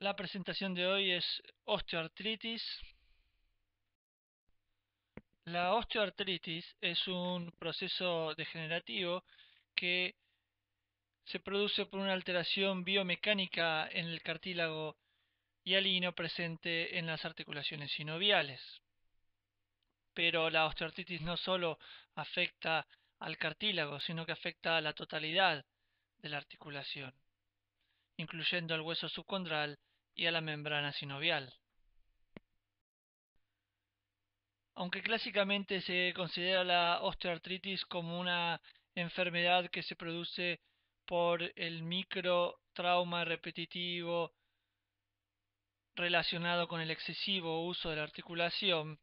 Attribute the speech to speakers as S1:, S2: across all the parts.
S1: La presentación de hoy es osteoartritis. La osteoartritis es un proceso degenerativo que se produce por una alteración biomecánica en el cartílago hialino presente en las articulaciones sinoviales. Pero la osteoartritis no solo afecta al cartílago, sino que afecta a la totalidad de la articulación, incluyendo al hueso subcondral y a la membrana sinovial. Aunque clásicamente se considera la osteoartritis como una enfermedad que se produce por el microtrauma repetitivo relacionado con el excesivo uso de la articulación,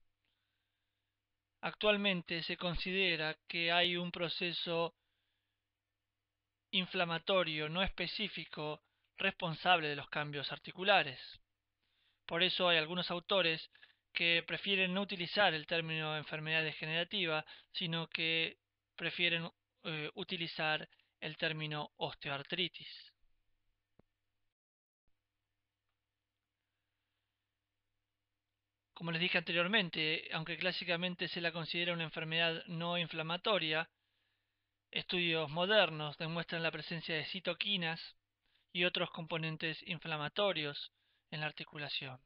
S1: actualmente se considera que hay un proceso inflamatorio no específico responsable de los cambios articulares. Por eso hay algunos autores que prefieren no utilizar el término enfermedad degenerativa, sino que prefieren utilizar el término osteoartritis. Como les dije anteriormente, aunque clásicamente se la considera una enfermedad no inflamatoria, estudios modernos demuestran la presencia de citoquinas y otros componentes inflamatorios en la articulación.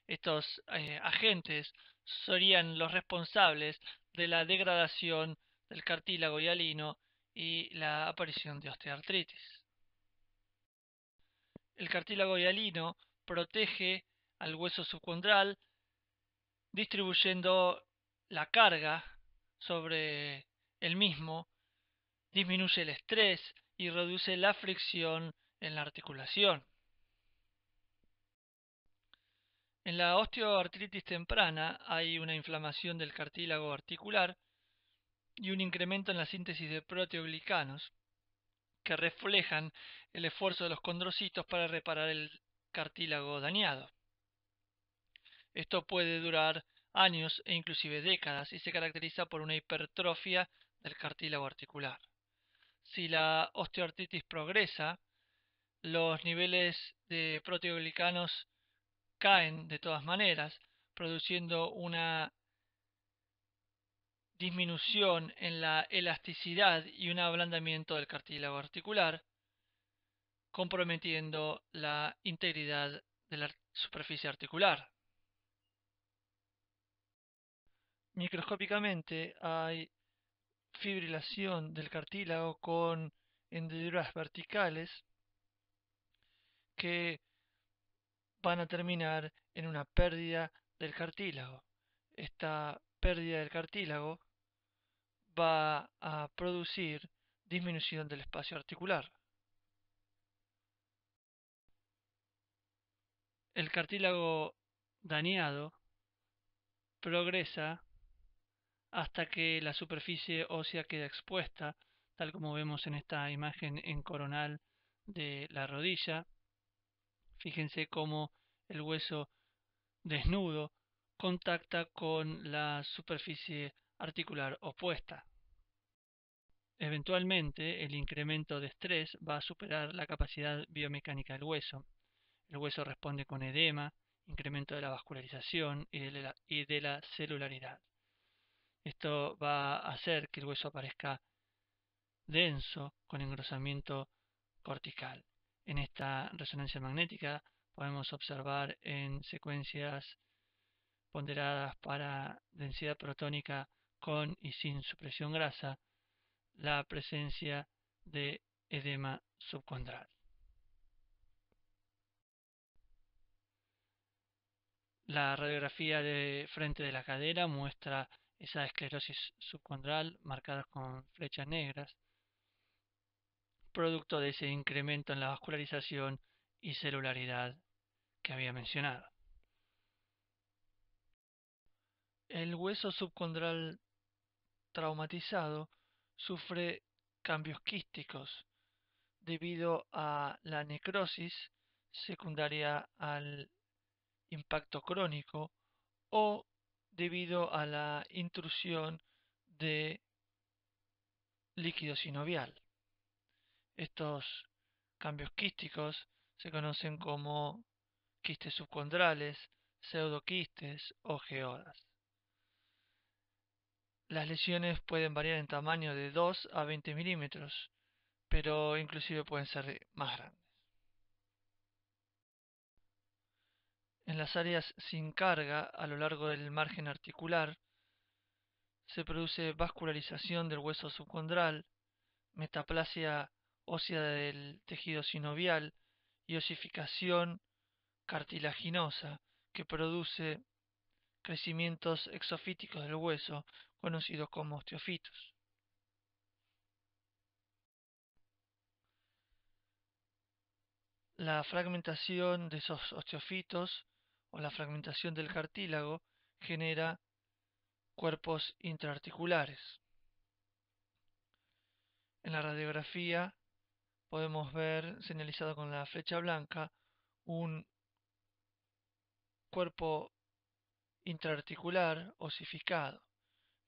S1: Estos agentes serían los responsables de la degradación del cartílago hialino y la aparición de osteoartritis. El cartílago hialino protege al hueso subcondral, distribuyendo la carga sobre el mismo, disminuye el estrés y reduce la fricción en la articulación. En la osteoartritis temprana hay una inflamación del cartílago articular y un incremento en la síntesis de proteoglicanos que reflejan el esfuerzo de los condrocitos para reparar el cartílago dañado. Esto puede durar años e inclusive décadas y se caracteriza por una hipertrofia del cartílago articular. Si la osteoartritis progresa, los niveles de proteoglicanos caen de todas maneras, produciendo una disminución en la elasticidad y un ablandamiento del cartílago articular, comprometiendo la integridad de la superficie articular. Microscópicamente hay fibrilación del cartílago con hendiduras verticales que van a terminar en una pérdida del cartílago. Esta pérdida del cartílago va a producir disminución del espacio articular. El cartílago dañado progresa hasta que la superficie ósea queda expuesta, tal como vemos en esta imagen en coronal de la rodilla. Fíjense cómo el hueso desnudo contacta con la superficie articular opuesta. Eventualmente, el incremento de estrés va a superar la capacidad biomecánica del hueso. El hueso responde con edema, incremento de la vascularización y de la celularidad. Esto va a hacer que el hueso aparezca denso con engrosamiento cortical. En esta resonancia magnética podemos observar en secuencias ponderadas para densidad protónica con y sin supresión grasa la presencia de edema subcondral. La radiografía de frente de la cadera muestra esa esclerosis subcondral marcada con flechas negras, producto de ese incremento en la vascularización y celularidad que había mencionado. El hueso subcondral traumatizado sufre cambios quísticos debido a la necrosis secundaria al impacto crónico o debido a la intrusión de líquido sinovial. Estos cambios quísticos Se conocen como quistes subcondrales, pseudoquistes o geodas. Las lesiones pueden variar en tamaño de 2 a 20 milímetros, pero inclusive pueden ser más grandes. En las áreas sin carga a lo largo del margen articular se produce vascularización del hueso subcondral, metaplasia ósea del tejido sinovial y osificación cartilaginosa que produce crecimientos exofíticos del hueso conocidos como osteofitos. La fragmentación de esos osteofitos o la fragmentación del cartílago genera cuerpos intraarticulares. En la radiografía podemos ver, señalizado con la flecha blanca, un cuerpo intraarticular osificado.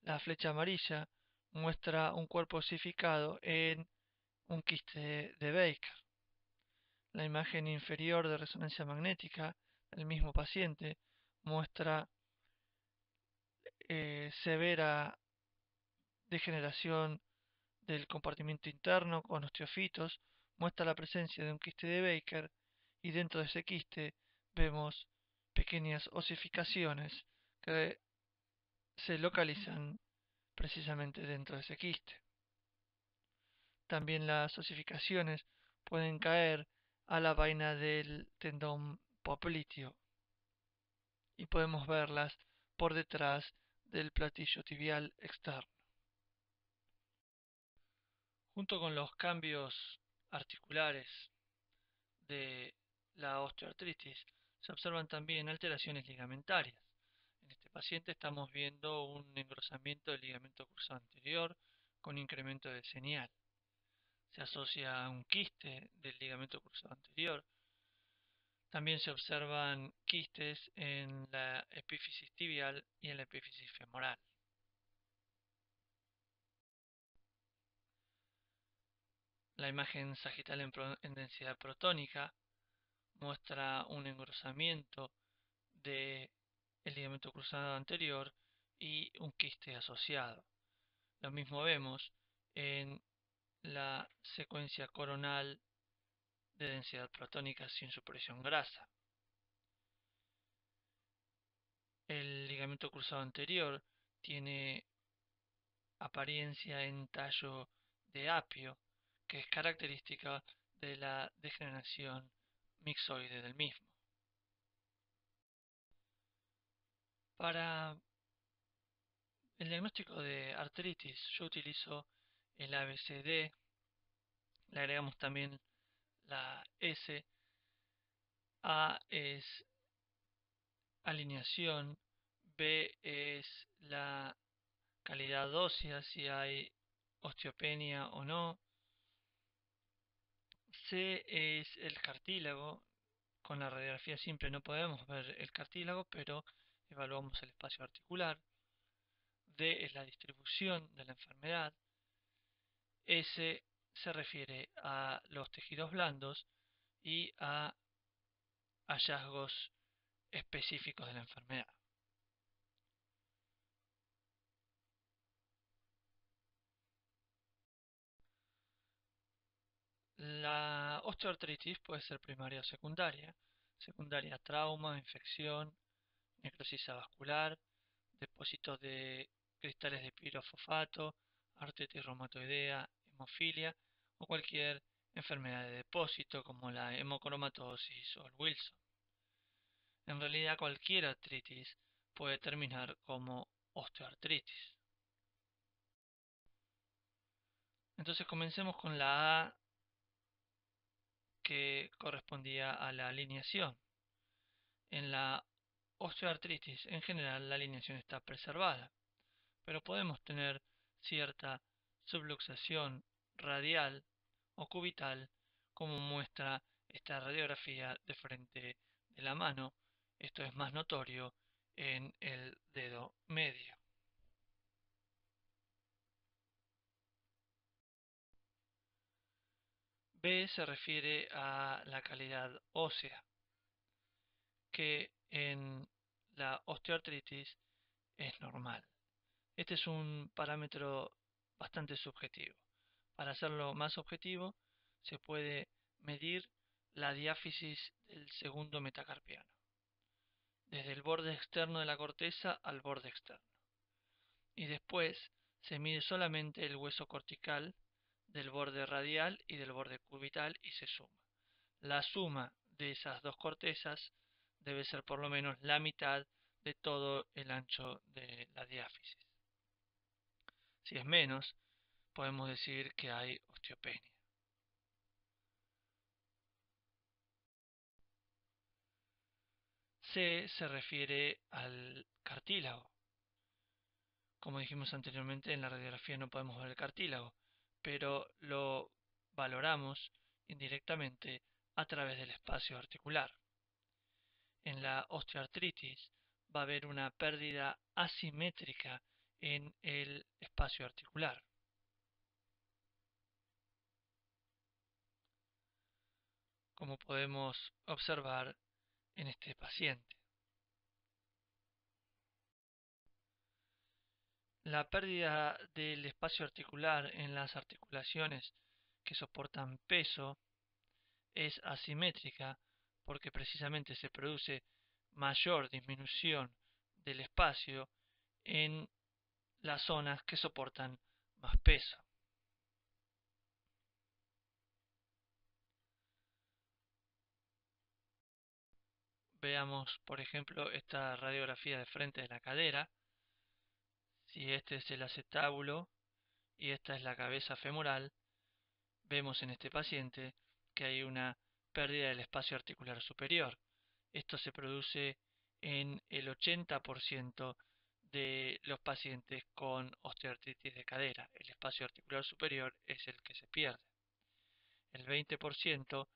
S1: La flecha amarilla muestra un cuerpo osificado en un quiste de Baker. La imagen inferior de resonancia magnética del mismo paciente muestra severa degeneración del compartimiento interno con osteofitos, muestra la presencia de un quiste de Baker y dentro de ese quiste vemos pequeñas osificaciones que se localizan precisamente dentro de ese quiste. También las osificaciones pueden caer a la vaina del tendón popliteo y podemos verlas por detrás del platillo tibial externo. Junto con los cambios articulares de la osteoartritis, se observan también alteraciones ligamentarias. En este paciente estamos viendo un engrosamiento del ligamento cruzado anterior con incremento de señal. Se asocia a un quiste del ligamento cruzado anterior. También se observan quistes en la epífisis tibial y en la epífisis femoral. La imagen sagital en densidad protónica muestra un engrosamiento del ligamento cruzado anterior y un quiste asociado. Lo mismo vemos en la secuencia coronal de densidad protónica sin supresión grasa. El ligamento cruzado anterior tiene apariencia en tallo de apio, que es característica de la degeneración mixoide del mismo. Para el diagnóstico de artritis yo utilizo el ABCD, le agregamos también la S. A es alineación, B es la calidad ósea, si hay osteopenia o no, C es el cartílago. Con la radiografía simple no podemos ver el cartílago, pero evaluamos el espacio articular. D es la distribución de la enfermedad. S se refiere a los tejidos blandos y a hallazgos específicos de la enfermedad. La osteoartritis puede ser primaria o secundaria. Secundaria, trauma, infección, necrosis avascular, depósitos de cristales de pirofosfato, artritis reumatoidea, hemofilia o cualquier enfermedad de depósito como la hemocromatosis o el Wilson. En realidad cualquier artritis puede terminar como osteoartritis. Entonces comencemos con la A, que correspondía a la alineación. En la osteoartritis en general la alineación está preservada, pero podemos tener cierta subluxación radial o cubital, como muestra esta radiografía de frente de la mano. Esto es más notorio en el dedo medio. B se refiere a la calidad ósea, que en la osteoartritis es normal. Este es un parámetro bastante subjetivo. Para hacerlo más objetivo, se puede medir la diáfisis del segundo metacarpiano, desde el borde externo de la corteza al borde externo. Y después se mide solamente el hueso cortical del borde radial y del borde cubital y se suma. La suma de esas dos cortezas debe ser por lo menos la mitad de todo el ancho de la diáfisis. Si es menos, podemos decir que hay osteopenia. C se refiere al cartílago. Como dijimos anteriormente, en la radiografía no podemos ver el cartílago, pero lo valoramos indirectamente a través del espacio articular. En la osteoartritis va a haber una pérdida asimétrica en el espacio articular. Como podemos observar en este paciente. La pérdida del espacio articular en las articulaciones que soportan peso es asimétrica porque precisamente se produce mayor disminución del espacio en las zonas que soportan más peso. Veamos, por ejemplo, esta radiografía de frente de la cadera. Si este es el acetábulo y esta es la cabeza femoral, vemos en este paciente que hay una pérdida del espacio articular superior. Esto se produce en el 80% de los pacientes con osteoartritis de cadera. El espacio articular superior es el que se pierde. El 20%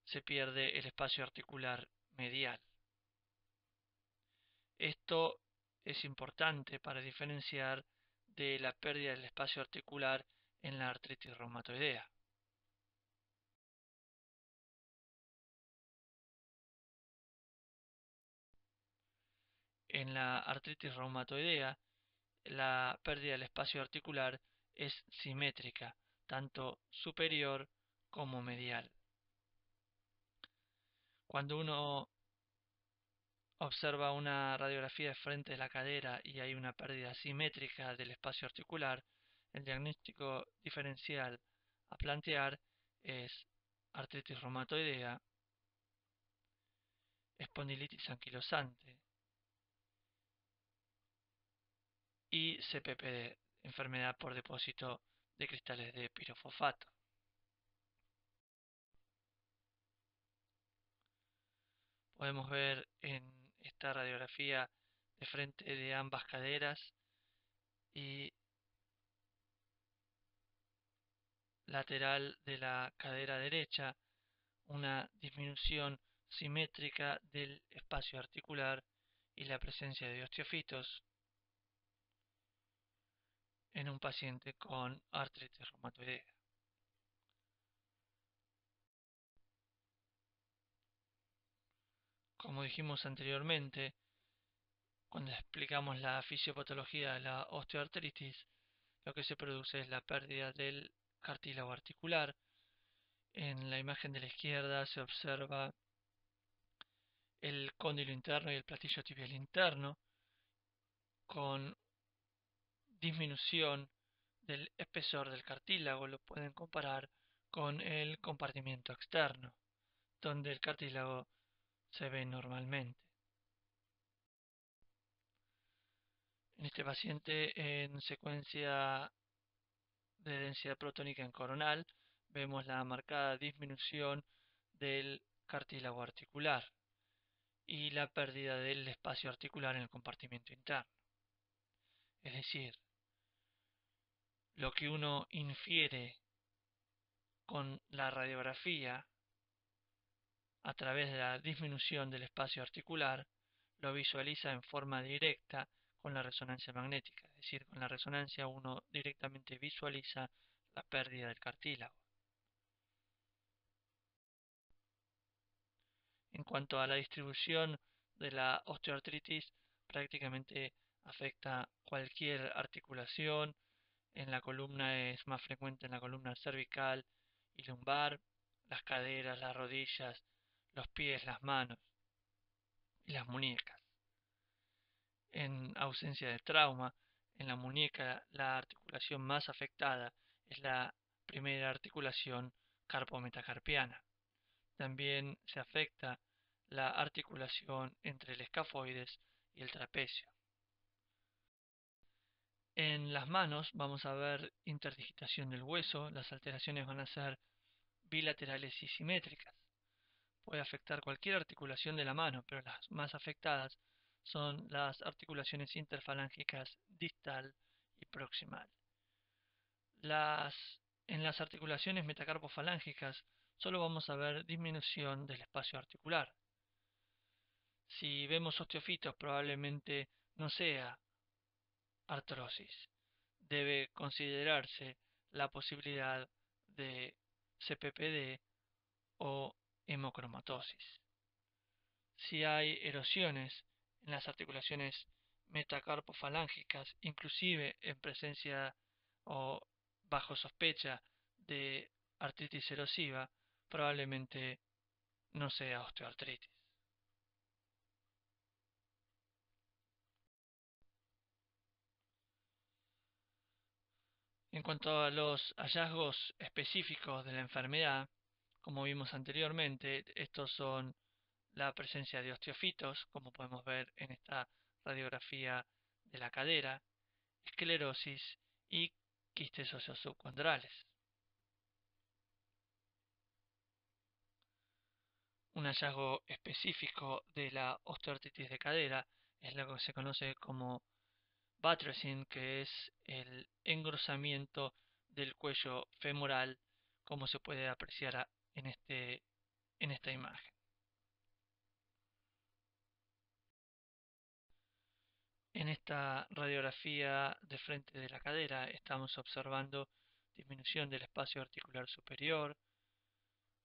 S1: se pierde el espacio articular medial. Esto es importante para diferenciar de la pérdida del espacio articular en la artritis reumatoidea. En la artritis reumatoidea, la pérdida del espacio articular es simétrica, tanto superior como medial. Cuando uno observa una radiografía de frente de la cadera y hay una pérdida simétrica del espacio articular, el diagnóstico diferencial a plantear es artritis reumatoidea, espondilitis anquilosante y CPPD, enfermedad por depósito de cristales de pirofosfato. Podemos ver en esta radiografía de frente de ambas caderas y lateral de la cadera derecha una disminución simétrica del espacio articular y la presencia de osteofitos en un paciente con artritis reumatoidea. Como dijimos anteriormente, cuando explicamos la fisiopatología de la osteoartritis, lo que se produce es la pérdida del cartílago articular. En la imagen de la izquierda se observa el cóndilo interno y el platillo tibial interno con disminución del espesor del cartílago. Lo pueden comparar con el compartimiento externo, donde el cartílago se ve normalmente. En este paciente, en secuencia de densidad protónica en coronal, vemos la marcada disminución del cartílago articular y la pérdida del espacio articular en el compartimiento interno. Es decir, lo que uno infiere con la radiografía a través de la disminución del espacio articular, lo visualiza en forma directa con la resonancia magnética. Es decir, con la resonancia uno directamente visualiza la pérdida del cartílago. En cuanto a la distribución de la osteoartritis, prácticamente afecta cualquier articulación. En la columna es más frecuente en la columna cervical y lumbar, las caderas, las rodillas, los pies, las manos y las muñecas. En ausencia de trauma, en la muñeca la articulación más afectada es la primera articulación carpometacarpiana. También se afecta la articulación entre el escafoides y el trapecio. En las manos vamos a ver interdigitación del hueso, las alteraciones van a ser bilaterales y simétricas. Puede afectar cualquier articulación de la mano, pero las más afectadas son las articulaciones interfalángicas distal y proximal. En las articulaciones metacarpofalángicas solo vamos a ver disminución del espacio articular. Si vemos osteofitos probablemente no sea artrosis. Debe considerarse la posibilidad de CPPD o hemocromatosis. Si hay erosiones en las articulaciones metacarpofalángicas, inclusive en presencia o bajo sospecha de artritis erosiva, probablemente no sea osteoartritis. En cuanto a los hallazgos específicos de la enfermedad, como vimos anteriormente, estos son la presencia de osteofitos, como podemos ver en esta radiografía de la cadera, esclerosis y quistes óseos subcondrales. Un hallazgo específico de la osteoartritis de cadera es lo que se conoce como buttressing, que es el engrosamiento del cuello femoral, como se puede apreciar en esta imagen. En esta radiografía de frente de la cadera estamos observando disminución del espacio articular superior,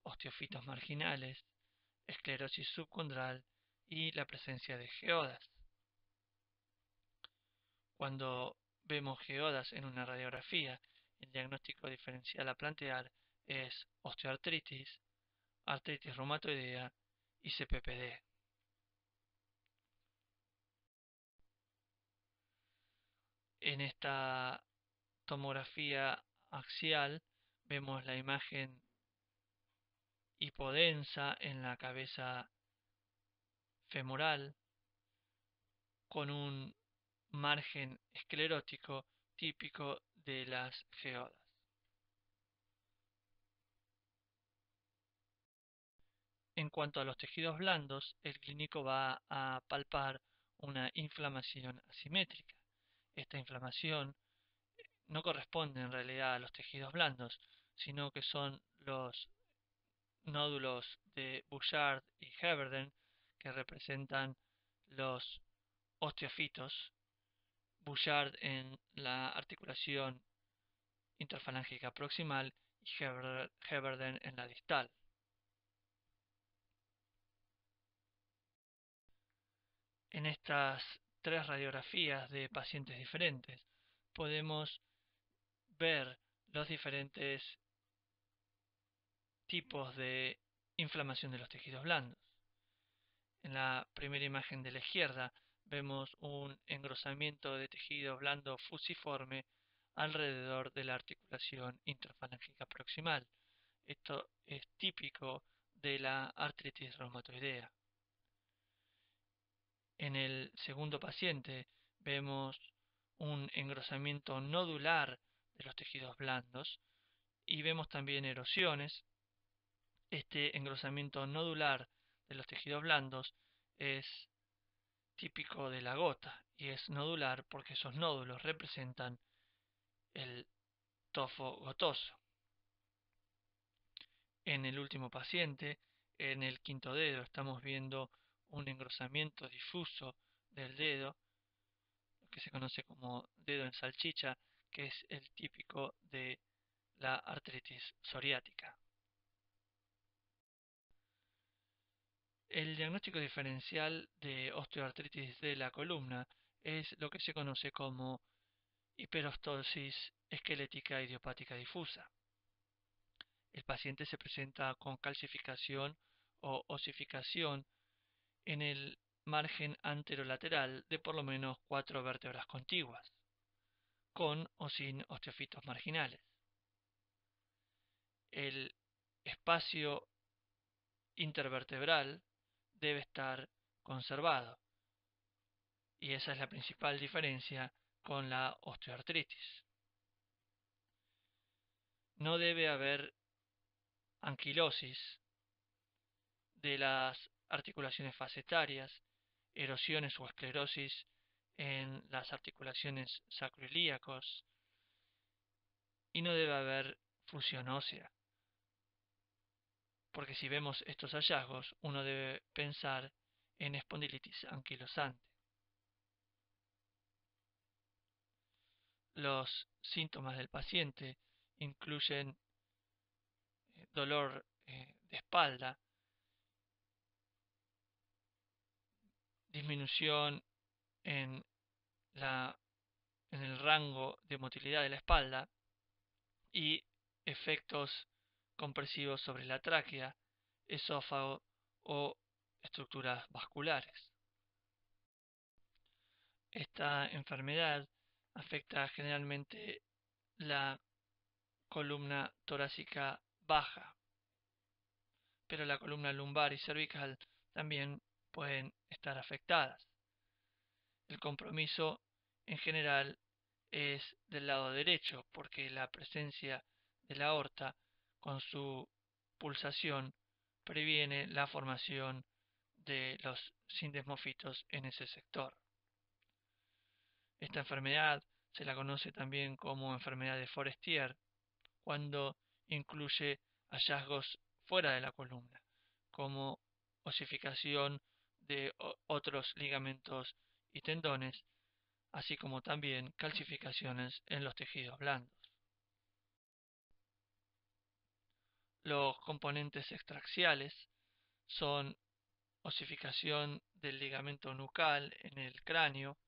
S1: osteofitos marginales, esclerosis subcondral y la presencia de geodas. Cuando vemos geodas en una radiografía, el diagnóstico diferencial a plantear es osteoartritis, artritis reumatoidea y CPPD. En esta tomografía axial vemos la imagen hipodensa en la cabeza femoral con un margen esclerótico típico de las geodas. En cuanto a los tejidos blandos, el clínico va a palpar una inflamación asimétrica. Esta inflamación no corresponde en realidad a los tejidos blandos, sino que son los nódulos de Bouchard y Heberden que representan los osteofitos, Bouchard en la articulación interfalángica proximal y Heberden en la distal. En estas tres radiografías de pacientes diferentes podemos ver los diferentes tipos de inflamación de los tejidos blandos. En la primera imagen de la izquierda vemos un engrosamiento de tejido blando fusiforme alrededor de la articulación interfalángica proximal. Esto es típico de la artritis reumatoidea. En el segundo paciente vemos un engrosamiento nodular de los tejidos blandos y vemos también erosiones. Este engrosamiento nodular de los tejidos blandos es típico de la gota y es nodular porque esos nódulos representan el tofo gotoso. En el último paciente, en el quinto dedo, estamos viendo un engrosamiento difuso del dedo, lo que se conoce como dedo en salchicha, que es el típico de la artritis psoriática. El diagnóstico diferencial de osteoartritis de la columna es lo que se conoce como hiperostosis esquelética idiopática difusa. El paciente se presenta con calcificación o osificación en el margen anterolateral de por lo menos 4 vértebras contiguas, con o sin osteofitos marginales. El espacio intervertebral debe estar conservado, y esa es la principal diferencia con la osteoartritis. No debe haber anquilosis de las articulaciones facetarias, erosiones o esclerosis en las articulaciones sacroiliacos, y no debe haber fusión ósea, porque si vemos estos hallazgos uno debe pensar en espondilitis anquilosante. Los síntomas del paciente incluyen dolor de espalda, disminución en el rango de motilidad de la espalda y efectos compresivos sobre la tráquea, esófago o estructuras vasculares. Esta enfermedad afecta generalmente la columna torácica baja, pero la columna lumbar y cervical también pueden estar afectadas. El compromiso en general es del lado derecho, porque la presencia de la aorta con su pulsación previene la formación de los sindesmofitos en ese sector. Esta enfermedad se la conoce también como enfermedad de Forestier cuando incluye hallazgos fuera de la columna, como osificación de otros ligamentos y tendones, así como también calcificaciones en los tejidos blandos. Los componentes extraxiales son osificación del ligamento nucal en el cráneo.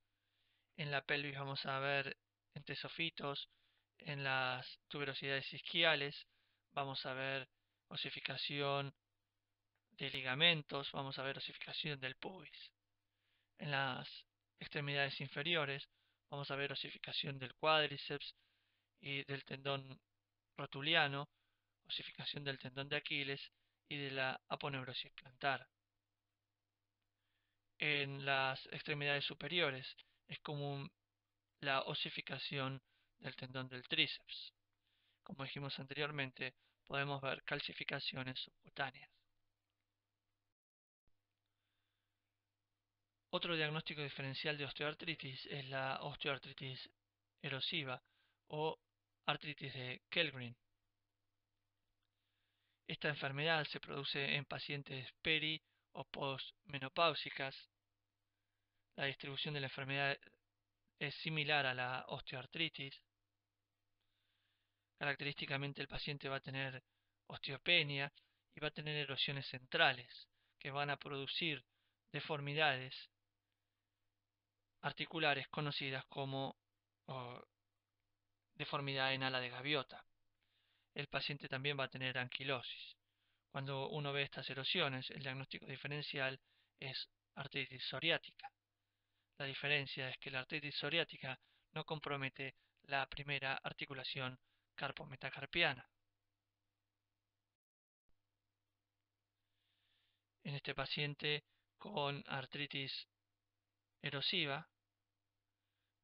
S1: En la pelvis vamos a ver entesofitos. En las tuberosidades isquiales vamos a ver osificación de ligamentos, vamos a ver osificación del pubis. En las extremidades inferiores vamos a ver osificación del cuádriceps y del tendón rotuliano, osificación del tendón de Aquiles y de la aponeurosis plantar. En las extremidades superiores es común la osificación del tendón del tríceps. Como dijimos anteriormente, podemos ver calcificaciones subcutáneas. Otro diagnóstico diferencial de osteoartritis es la osteoartritis erosiva o artritis de Kellgren. Esta enfermedad se produce en pacientes peri o postmenopáusicas. La distribución de la enfermedad es similar a la osteoartritis. Característicamente el paciente va a tener osteopenia y va a tener erosiones centrales que van a producir deformidades articulares conocidas como deformidad en ala de gaviota. El paciente también va a tener anquilosis. Cuando uno ve estas erosiones, el diagnóstico diferencial es artritis psoriática. La diferencia es que la artritis psoriática no compromete la primera articulación carpometacarpiana. En este paciente con artritis erosiva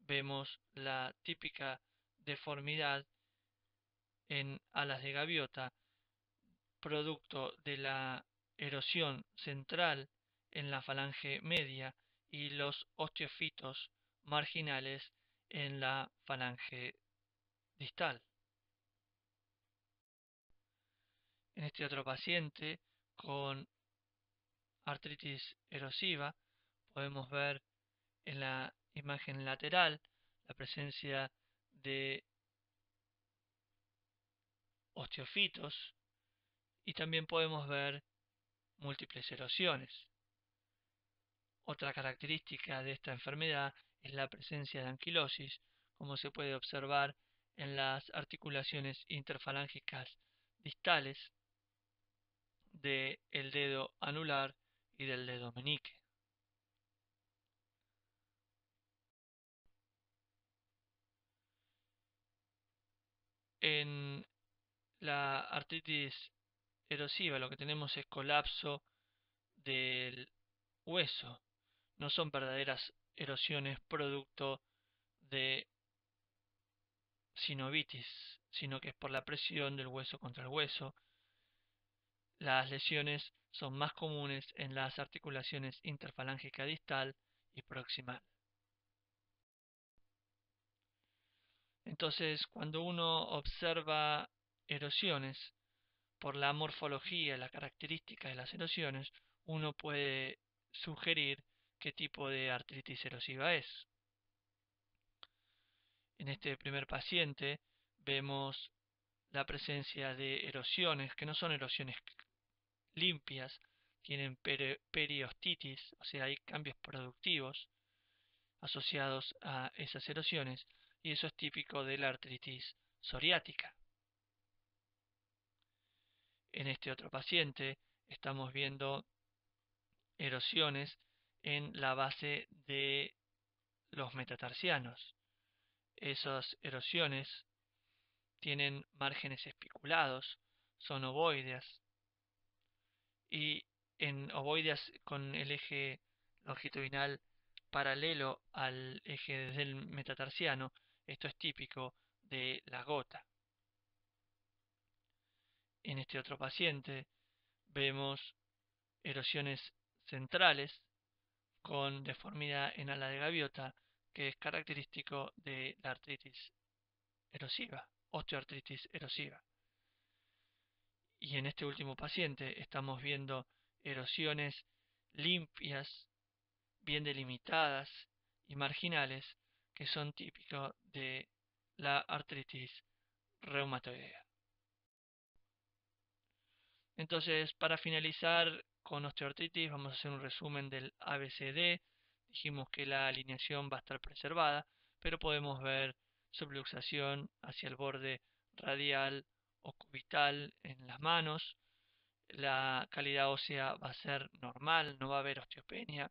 S1: vemos la típica deformidad en alas de gaviota producto de la erosión central en la falange media y los osteofitos marginales en la falange distal. En este otro paciente con artritis erosiva podemos ver en la imagen lateral la presencia de osteofitos y también podemos ver múltiples erosiones. Otra característica de esta enfermedad es la presencia de anquilosis, como se puede observar en las articulaciones interfalángicas distales del dedo anular y del dedo meñique. En la artritis erosiva lo que tenemos es colapso del hueso. No son verdaderas erosiones producto de sinovitis, sino que es por la presión del hueso contra el hueso. Las lesiones son más comunes en las articulaciones interfalángica distal y proximal. Entonces, cuando uno observa erosiones, por la morfología, la característica de las erosiones, uno puede sugerir qué tipo de artritis erosiva es. En este primer paciente vemos la presencia de erosiones, que no son erosiones limpias, tienen periostitis, o sea, hay cambios productivos asociados a esas erosiones, y eso es típico de la artritis psoriática. En este otro paciente estamos viendo erosiones en la base de los metatarsianos. Esas erosiones tienen márgenes espiculados, son ovoideas, y en ovoideas con el eje longitudinal paralelo al eje del metatarsiano. Esto es típico de la gota. En este otro paciente vemos erosiones centrales con deformidad en ala de gaviota, que es característico de la artritis erosiva, osteoartritis erosiva. Y en este último paciente estamos viendo erosiones limpias, bien delimitadas y marginales, que son típicos de la artritis reumatoidea. Entonces, para finalizar con osteoartritis, vamos a hacer un resumen del ABCD. Dijimos que la alineación va a estar preservada, pero podemos ver subluxación hacia el borde radial o cubital en las manos. La calidad ósea va a ser normal, no va a haber osteopenia.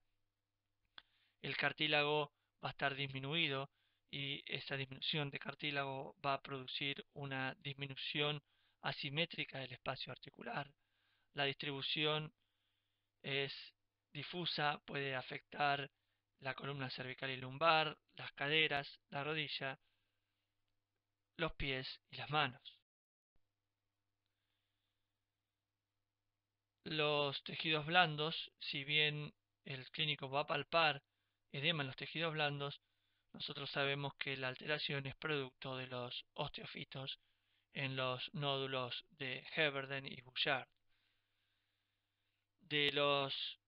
S1: El cartílago va a estar disminuido y esa disminución de cartílago va a producir una disminución asimétrica del espacio articular. La distribución es difusa, puede afectar la columna cervical y lumbar, las caderas, la rodilla, los pies y las manos. Los tejidos blandos, si bien el clínico va a palpar edema en los tejidos blandos, nosotros sabemos que la alteración es producto de los osteofitos en los nódulos de Heberden y Bouchard. De los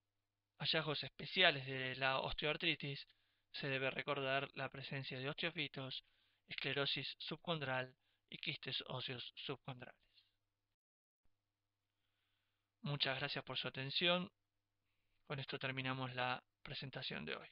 S1: hallazgos especiales de la osteoartritis se debe recordar la presencia de osteofitos, esclerosis subcondral y quistes óseos subcondrales. Muchas gracias por su atención. Con esto terminamos la presentación de hoy.